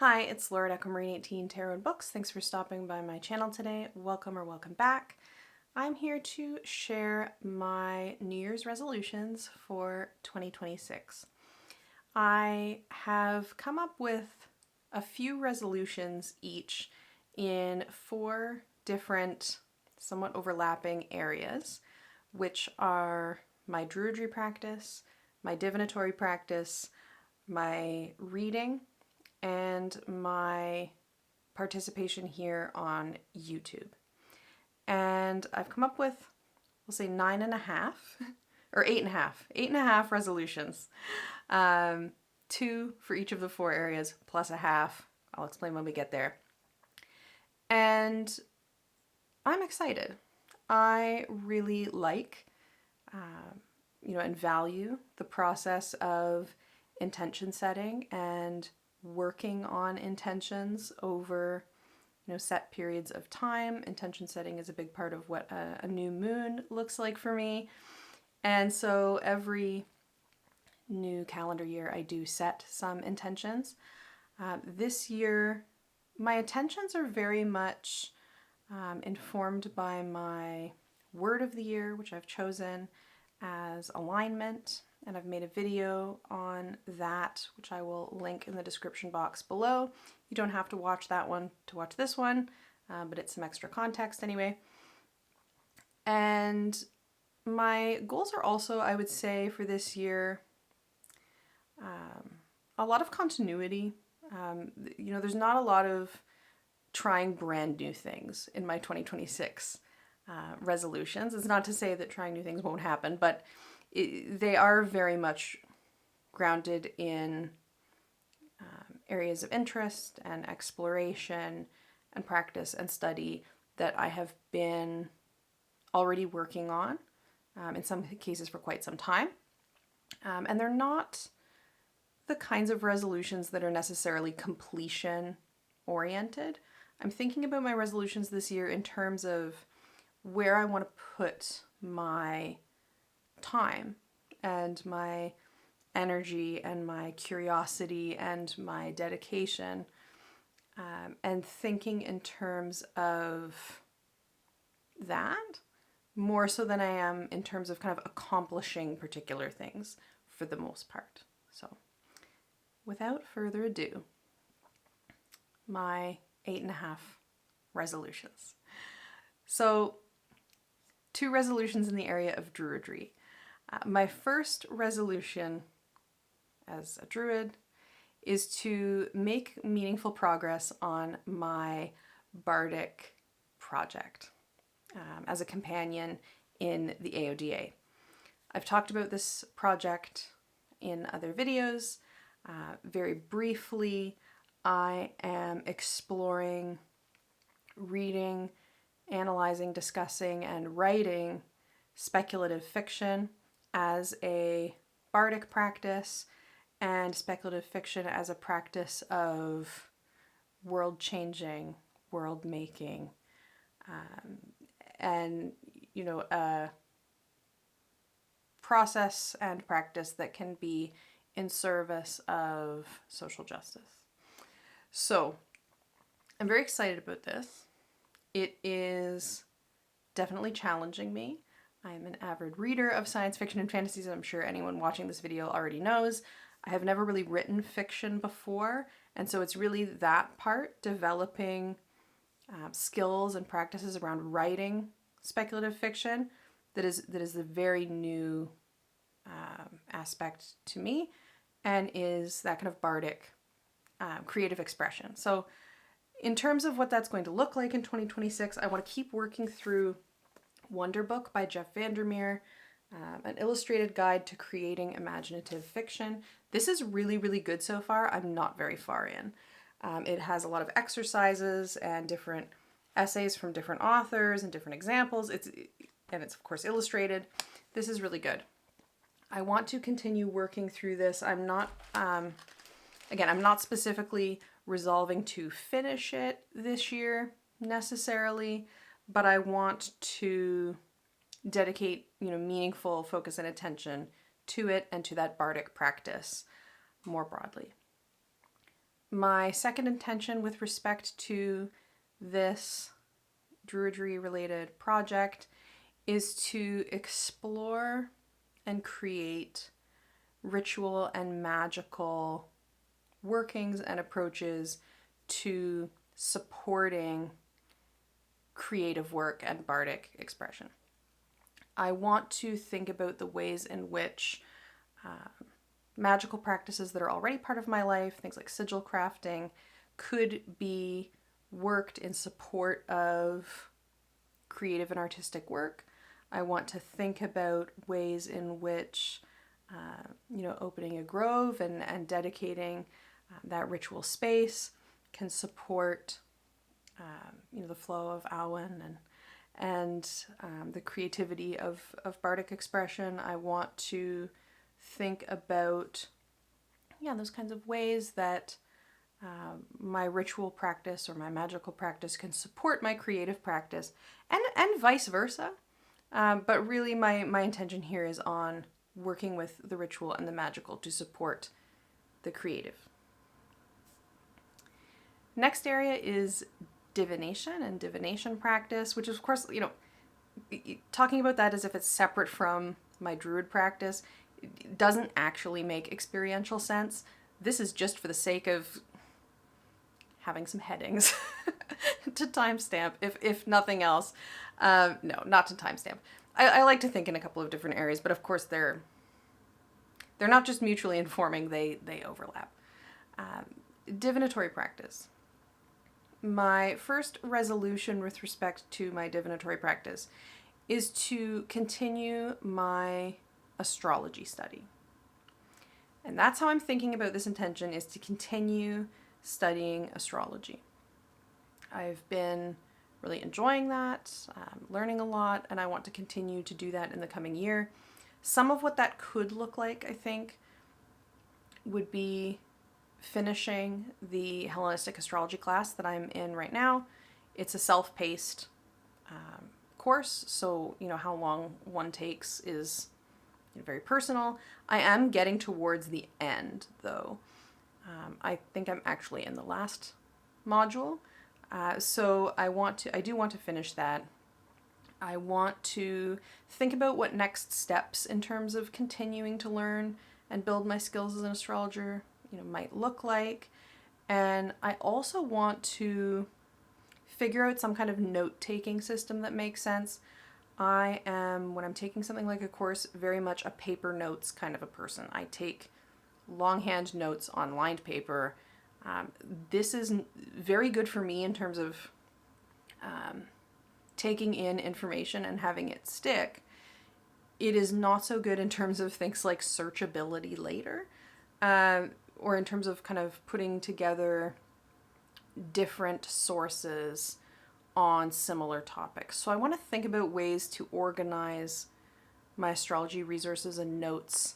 Hi, it's Laura Marine 18 Tarot and Books. Thanks for stopping by my channel today. Welcome or welcome back. I'm here to share my New Year's resolutions for 2026. I have come up with a few resolutions each in 4 different, somewhat overlapping areas, which are my Druidry practice, my divinatory practice, my reading, and my participation here on YouTube. And I've come up with, we'll say 9.5 or 8.5 resolutions. 2 for each of the 4 areas plus a half. I'll explain when we get there. And I'm excited. I really like, and value the process of intention setting and working on intentions over set periods of time. Intention setting is a big part of what a new moon looks like for me. And so every new calendar year I do set some intentions. This year my intentions are very much informed by my word of the year, which I've chosen as alignment. And I've made a video on that, which I will link in the description box below. You don't have to watch that one to watch this one, but it's some extra context anyway. And my goals are also, I would say, for this year, a lot of continuity. There's not a lot of trying brand new things in my 2026 resolutions. It's not to say that trying new things won't happen, but they are very much grounded in areas of interest and exploration and practice and study that I have been already working on, in some cases for quite some time. And they're not the kinds of resolutions that are necessarily completion oriented. I'm thinking about my resolutions this year in terms of where I want to put my time and my energy and my curiosity and my dedication, and thinking in terms of that more so than I am in terms of kind of accomplishing particular things for the most part. So without further ado, my 8.5 resolutions. So 2 resolutions in the area of Druidry. My first resolution as a druid is to make meaningful progress on my bardic project as a companion in the AODA. I've talked about this project in other videos. Very briefly, I am exploring, reading, analyzing, discussing, and writing speculative fiction as a bardic practice, and speculative fiction as a practice of world-changing, world-making, and a process and practice that can be in service of social justice. So I'm very excited about this. It is definitely challenging me. I am an avid reader of science fiction and fantasies, and I'm sure anyone watching this video already knows. I have never really written fiction before, and so it's really that part, developing skills and practices around writing speculative fiction, that is the very new aspect to me, and is that kind of bardic creative expression. So in terms of what that's going to look like in 2026, I want to keep working through Wonder Book by Jeff Vandermeer, an illustrated guide to creating imaginative fiction. This is really, really good so far. I'm not very far in. It has a lot of exercises and different essays from different authors and different examples. It's of course illustrated. This is really good. I want to continue working through this. I'm not specifically resolving to finish it this year necessarily, but I want to dedicate, meaningful focus and attention to it and to that bardic practice more broadly. My second intention with respect to this Druidry related project is to explore and create ritual and magical workings and approaches to supporting creative work and bardic expression. I want to think about the ways in which magical practices that are already part of my life, things like sigil crafting, could be worked in support of creative and artistic work. I want to think about ways in which, opening a grove and dedicating that ritual space can support, the flow of Awen and the creativity of bardic expression. I want to think about, those kinds of ways that my ritual practice or my magical practice can support my creative practice, and vice versa. But really my intention here is on working with the ritual and the magical to support the creative. Next area is divination and divination practice, which is, of course, talking about that as if it's separate from my druid practice doesn't actually make experiential sense. This is just for the sake of having some headings to timestamp, if nothing else. No, not to timestamp. I like to think in a couple of different areas, but of course they're not just mutually informing, they overlap. Divinatory practice. My first resolution with respect to my divinatory practice is to continue my astrology study. And that's how I'm thinking about this intention, is to continue studying astrology. I've been really enjoying that, learning a lot, and I want to continue to do that in the coming year. Some of what that could look like, I think, would be finishing the Hellenistic astrology class that I'm in right now. It's a self-paced course, so how long one takes is very personal. I am getting towards the end, though. I think I'm actually in the last module, so I do want to finish that. I want to think about what next steps in terms of continuing to learn and build my skills as an astrologer might look like. And I also want to figure out some kind of note-taking system that makes sense. I am, when I'm taking something like a course, very much a paper notes kind of a person. I take longhand notes on lined paper. This is very good for me in terms of taking in information and having it stick. It is not so good in terms of things like searchability later, or in terms of kind of putting together different sources on similar topics. So I want to think about ways to organize my astrology resources and notes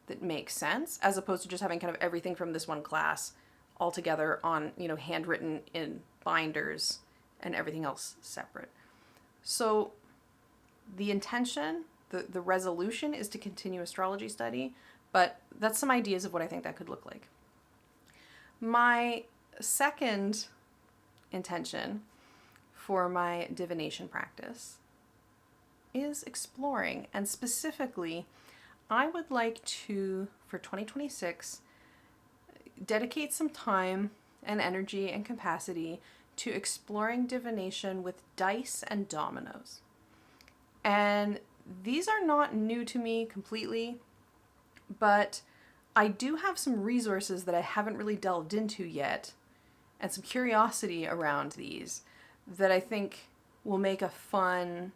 that make sense, as opposed to just having kind of everything from this one class all together on, handwritten in binders and everything else separate. So the intention, the resolution is to continue astrology study, but that's some ideas of what I think that could look like. My second intention for my divination practice is exploring, and specifically, I would like to, for 2026, dedicate some time and energy and capacity to exploring divination with dice and dominoes. And these are not new to me completely, but I do have some resources that I haven't really delved into yet, and some curiosity around these that I think will make a fun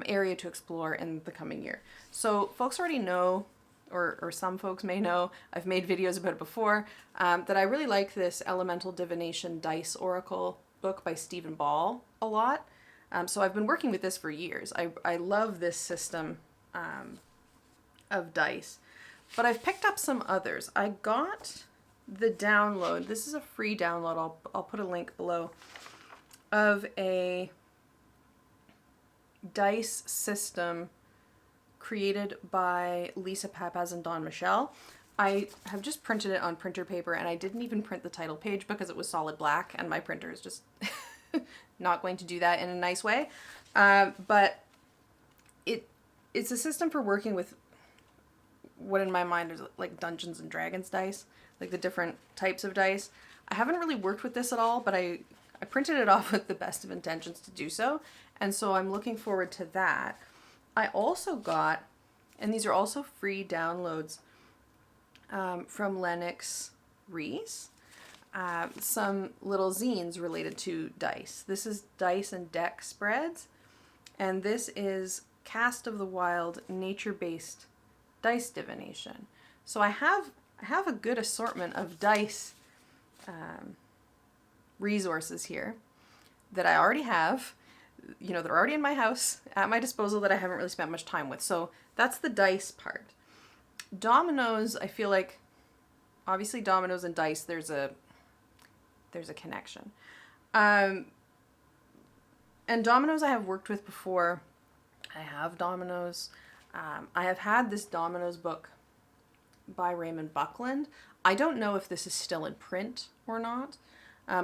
area to explore in the coming year. So folks already know, or some folks may know, I've made videos about it before, that I really like this Elemental Divination Dice Oracle book by Stephen Ball a lot. So I've been working with this for years. I love this system of dice. But I've picked up some others. I got the download. This is a free download. I'll put a link below, of a dice system created by Lisa Papaz and Don Michel. I have just printed it on printer paper, and I didn't even print the title page because it was solid black, and my printer is just not going to do that in a nice way. But it's a system for working with what in my mind is like Dungeons and Dragons dice, like the different types of dice. I haven't really worked with this at all, but I printed it off with the best of intentions to do so, and so I'm looking forward to that. I also got, and these are also free downloads from Lennox Rees, some little zines related to dice. This is Dice and Deck Spreads, and this is Cast of the Wild nature-based dice divination. So I have a good assortment of dice resources here that I already have, you know, they're already in my house at my disposal that I haven't really spent much time with. So that's the dice part. Dominoes, I feel like, obviously dominoes and dice, there's a connection. And dominoes I have worked with before. I have dominoes. I have had this dominoes book by Raymond Buckland. I don't know if this is still in print or not.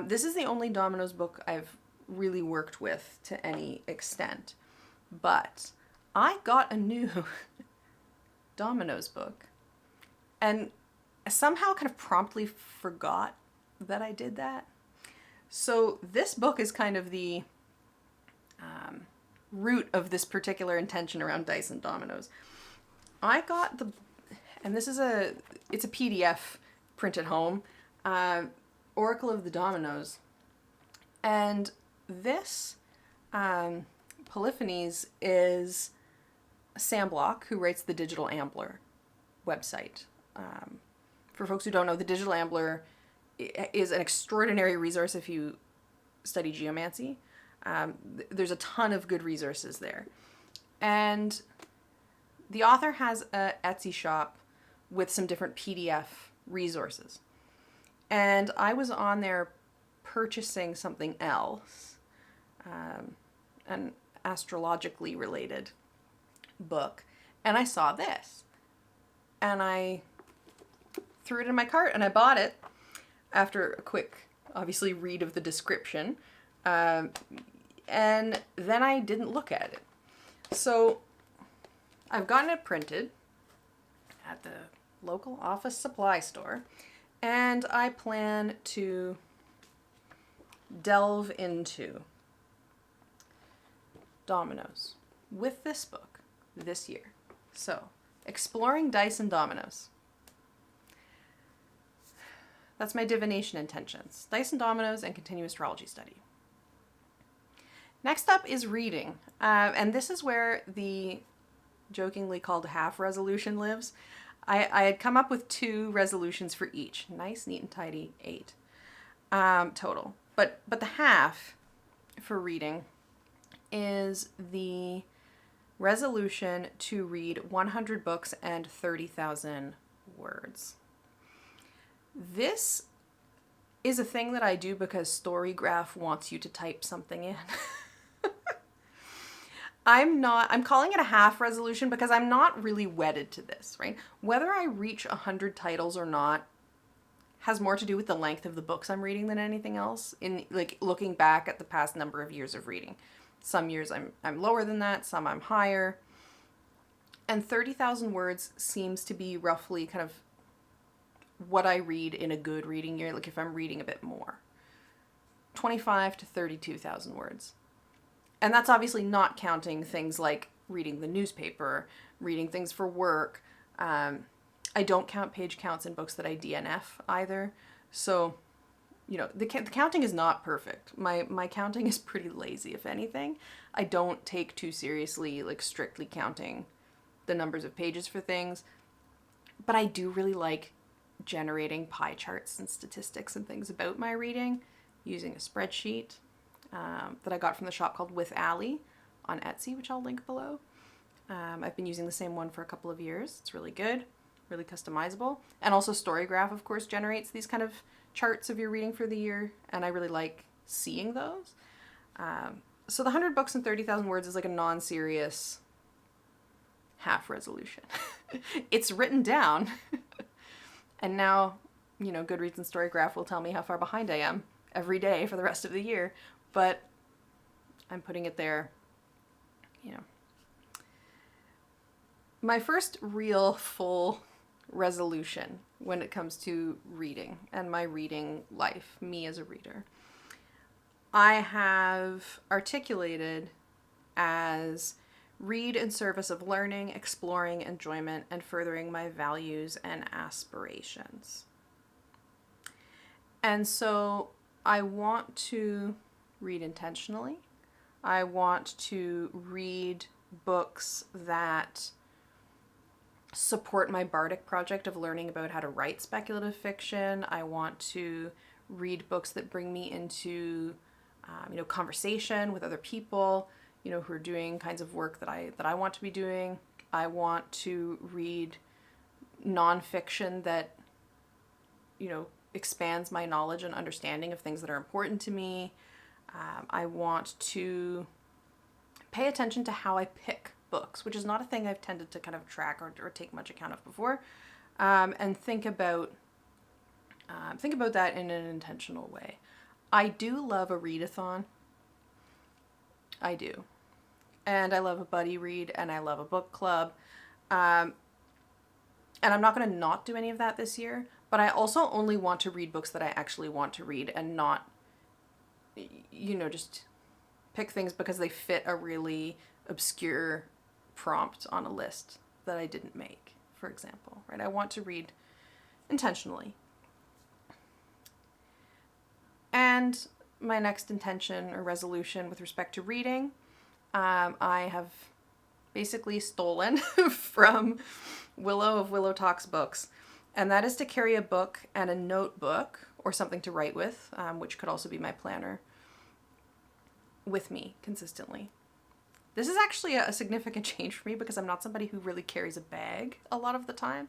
This is the only dominoes book I've really worked with to any extent. But I got a new dominoes book and somehow kind of promptly forgot that I did that. So this book is kind of the root of this particular intention around dice and dominoes. I got and this is it's a PDF printed home, Oracle of the Dominoes. And this Polyphonies is Sam Block, who writes the Digital Ambler website. For folks who don't know, the Digital Ambler is an extraordinary resource if you study geomancy. There's a ton of good resources there. And the author has an Etsy shop with some different PDF resources. And I was on there purchasing something else, an astrologically related book, and I saw this. And I threw it in my cart and I bought it after a quick, obviously, read of the description. And then I didn't look at it. So I've gotten it printed at the local office supply store, and I plan to delve into dominoes with this book this year. So, exploring dice and dominoes. That's my divination intentions. Dice and dominoes and continuous astrology study. Next up is reading. And this is where the jokingly called half resolution lives. I had come up with 2 resolutions for each. Nice, neat, and tidy 8 total. But the half for reading is the resolution to read 100 books and 30,000 words. This is a thing that I do because Storygraph wants you to type something in. I'm calling it a half resolution because I'm not really wedded to this, right? Whether I reach 100 titles or not has more to do with the length of the books I'm reading than anything else, in like looking back at the past number of years of reading. Some years I'm lower than that, some I'm higher. And 30,000 words seems to be roughly kind of what I read in a good reading year, like if I'm reading a bit more. 25 to 32,000 words. And that's obviously not counting things like reading the newspaper, reading things for work. I don't count page counts in books that I DNF either. So, you know, the counting is not perfect. My counting is pretty lazy, if anything. I don't take too seriously, like, strictly counting the numbers of pages for things. But I do really like generating pie charts and statistics and things about my reading using a spreadsheet that I got from the shop called With Allie on Etsy, which I'll link below. I've been using the same one for a couple of years. It's really good, really customizable. And also Storygraph, of course, generates these kind of charts of your reading for the year, and I really like seeing those. So the 100 books and 30,000 words is like a non-serious half resolution. It's written down. And now, Goodreads and Storygraph will tell me how far behind I am every day for the rest of the year. But I'm putting it there, My first real full resolution when it comes to reading and my reading life, me as a reader, I have articulated as read in service of learning, exploring, enjoyment, and furthering my values and aspirations. And so I want to read intentionally. I want to read books that support my bardic project of learning about how to write speculative fiction. I want to read books that bring me into conversation with other people, who are doing kinds of work that I want to be doing. I want to read nonfiction that, expands my knowledge and understanding of things that are important to me. I want to pay attention to how I pick books, which is not a thing I've tended to kind of track or take much account of before, and think about that in an intentional way. I do love a readathon. I do. And I love a buddy read, and I love a book club. And I'm not going to not do any of that this year, but I also only want to read books that I actually want to read and not, just pick things because they fit a really obscure prompt on a list that I didn't make, for example, right? I want to read intentionally. And my next intention or resolution with respect to reading, I have basically stolen from Willow of Willow Talks Books, and that is to carry a book and a notebook or something to write with, which could also be my planner, with me consistently. This is actually a significant change for me because I'm not somebody who really carries a bag a lot of the time,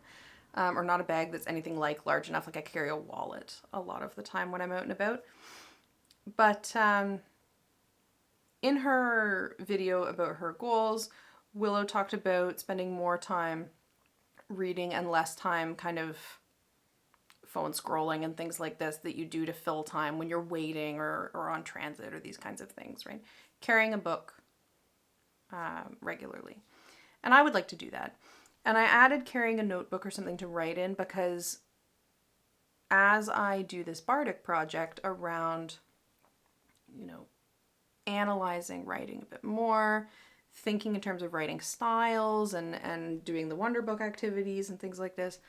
or not a bag that's anything like large enough. Like I carry a wallet a lot of the time when I'm out and about. But in her video about her goals, Willow talked about spending more time reading and less time kind of phone scrolling and things like this that you do to fill time when you're waiting or on transit or these kinds of things, right? Carrying a book regularly. And I would like to do that. And I added carrying a notebook or something to write in because as I do this bardic project around, analyzing writing a bit more, thinking in terms of writing styles and doing the Wonder Book activities and things like this,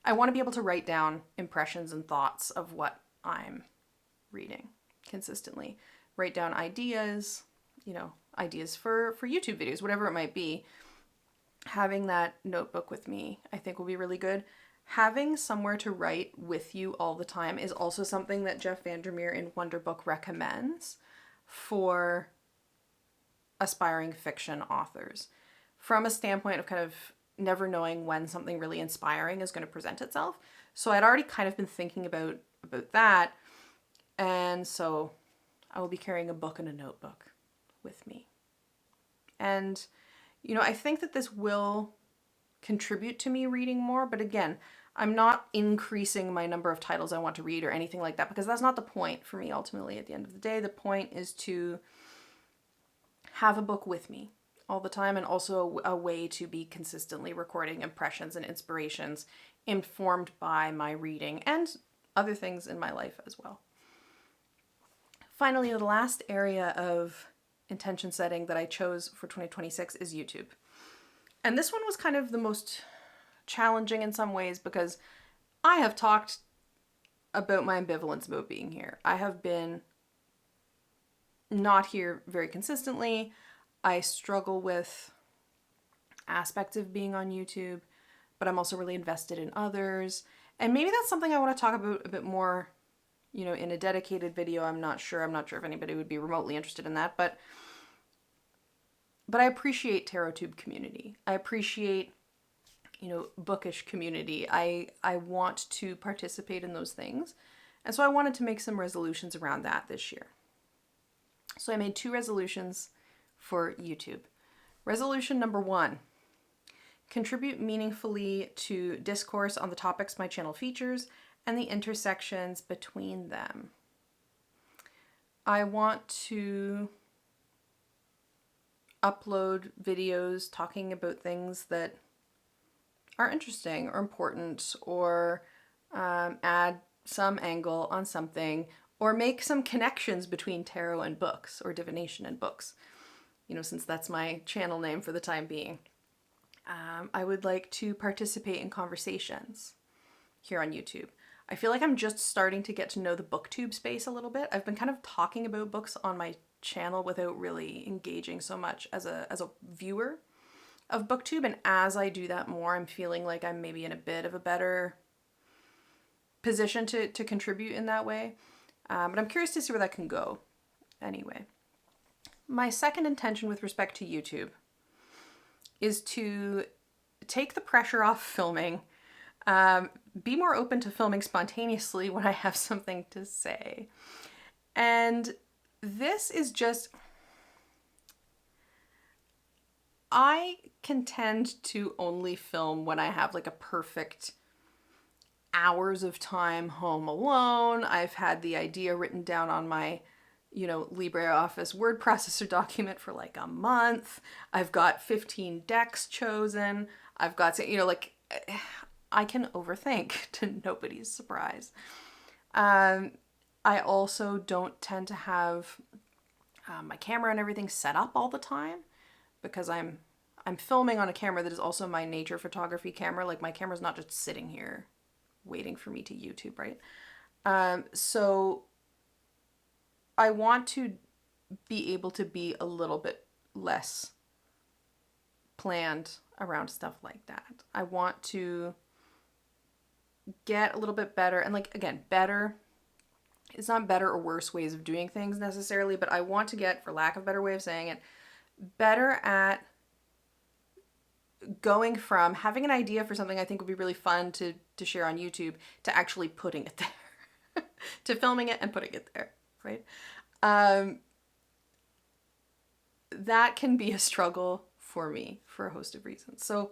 I want to be able to write down impressions and thoughts of what I'm reading consistently. Write down ideas, ideas for YouTube videos, whatever it might be. Having that notebook with me, I think, will be really good. Having somewhere to write with you all the time is also something that Jeff Vandermeer in Wonder Book recommends for aspiring fiction authors, from a standpoint of kind of never knowing when something really inspiring is going to present itself. So I'd already kind of been thinking about that, and so I will be carrying a book and a notebook with me. And I think that this will contribute to me reading more, but again, I'm not increasing my number of titles I want to read or anything like that, because that's not the point for me ultimately at the end of the day. The point is to have a book with me all the time, and also a way to be consistently recording impressions and inspirations informed by my reading and other things in my life as well. Finally, the last area of intention setting that I chose for 2026 is YouTube. And this one was kind of the most challenging in some ways because I have talked about my ambivalence about being here. I have been not here very consistently. I struggle with aspects of being on YouTube, but I'm also really invested in others. And maybe that's something I want to talk about a bit more, in a dedicated video. I'm not sure if anybody would be remotely interested in that, but I appreciate TarotTube community. I appreciate, bookish community. I want to participate in those things. And so I wanted to make some resolutions around that this year. So I made 2 resolutions for YouTube. Resolution number 1, contribute meaningfully to discourse on the topics my channel features and the intersections between them. I want to upload videos talking about things that are interesting or important, or add some angle on something, or make some connections between tarot and books, or divination and books, you know, since that's my channel name for the time being. I would like to participate in conversations here on YouTube. I feel like I'm just starting to get to know the booktube space a little bit. I've been kind of talking about books on my channel without really engaging so much as a viewer of booktube, and as I do that more, I'm feeling like I'm maybe in a bit of a better position to contribute in that way. But I'm curious to see where that can go. Anyway, my second intention with respect to YouTube is to take the pressure off filming, be more open to filming spontaneously when I have something to say. And this is just, I can tend to only film when I have like a perfect hours of time home alone. I've had the idea written down on my, you know, LibreOffice word processor document for like a month. I've got 15 decks chosen. I've got, you know, like, I can overthink to nobody's surprise. I also don't tend to have my camera and everything set up all the time, because I'm filming on a camera that is also my nature photography camera. Like, my camera's not just sitting here waiting for me to YouTube, right? So I want to be able to be a little bit less planned around stuff like that. I want to get a little bit better, and like, again, better, it's not better or worse ways of doing things necessarily, but I want to get, for lack of a better way of saying it, better at going from having an idea for something I think would be really fun to share on YouTube to actually putting it there, to filming it and putting it there, right? That can be a struggle for me for a host of reasons. So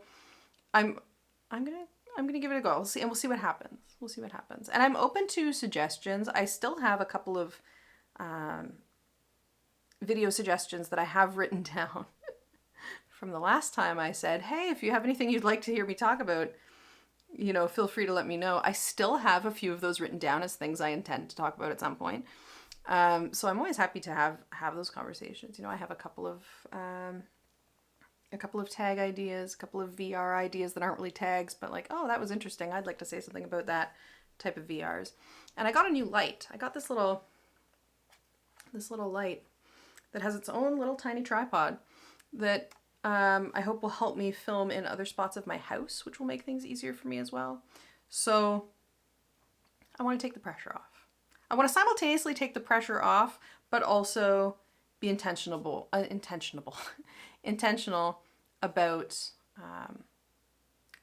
I'm gonna give it a go. We'll see what happens. We'll see what happens. And I'm open to suggestions. I still have a couple of video suggestions that I have written down from the last time I said, hey, if you have anything you'd like to hear me talk about, you know, feel free to let me know. I still have a few of those written down as things I intend to talk about at some point. So I'm always happy to have those conversations. You know, I have a couple of tag ideas, a couple of VR ideas that aren't really tags, but like, oh, that was interesting. I'd like to say something about that type of VRs. And I got a new light. I got this little light that has its own little tiny tripod that I hope will help me film in other spots of my house, which will make things easier for me as well. So I want to take the pressure off. I want to simultaneously take the pressure off, but also be intentional about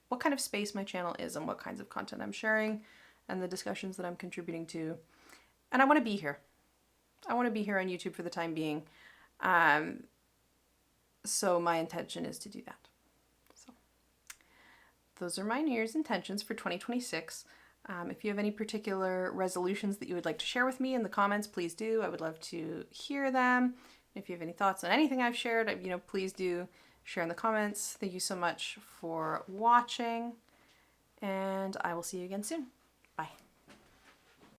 what kind of space my channel is and what kinds of content I'm sharing and the discussions that I'm contributing to. And I want to be here. I want to be here on YouTube for the time being. So my intention is to do that. So those are my New Year's intentions for 2026. If you have any particular resolutions that you would like to share with me in the comments, please do. I would love to hear them. If you have any thoughts on anything I've shared, you know, please do share in the comments. Thank you so much for watching, and I will see you again soon.